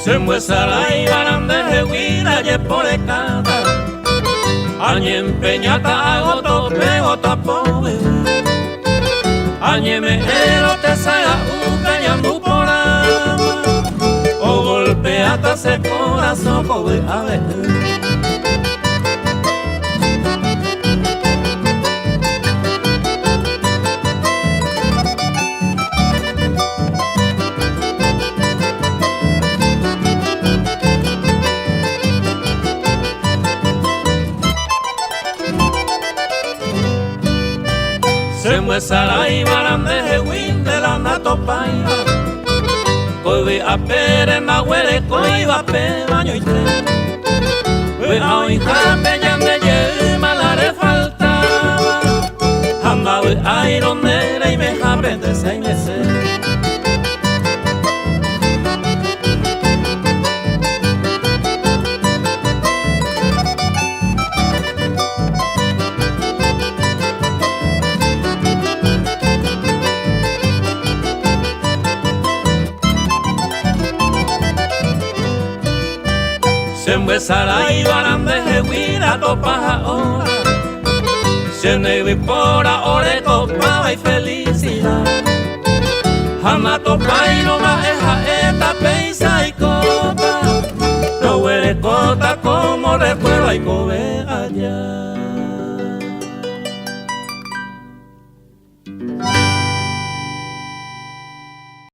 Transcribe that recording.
Sembuesara y barande rehuira y por escada Añe empeñata hago tope o tapoe Añe me ero te saga ucañando por ama O golpeata ese corazón cobe a ver Sembuesara y barande jewin de la natopaya Koibi a pere na huele koiba pe baño y tren We a oija peñan de yema la le faltaba Hamba we aironere y me jabe de 6 meses Sembuesara y barande jehuira topa ahora Siene vipora ore copa y felicidad Jama topa y no maja esta peisa y copa No huele cota como recuerdo y cobe allá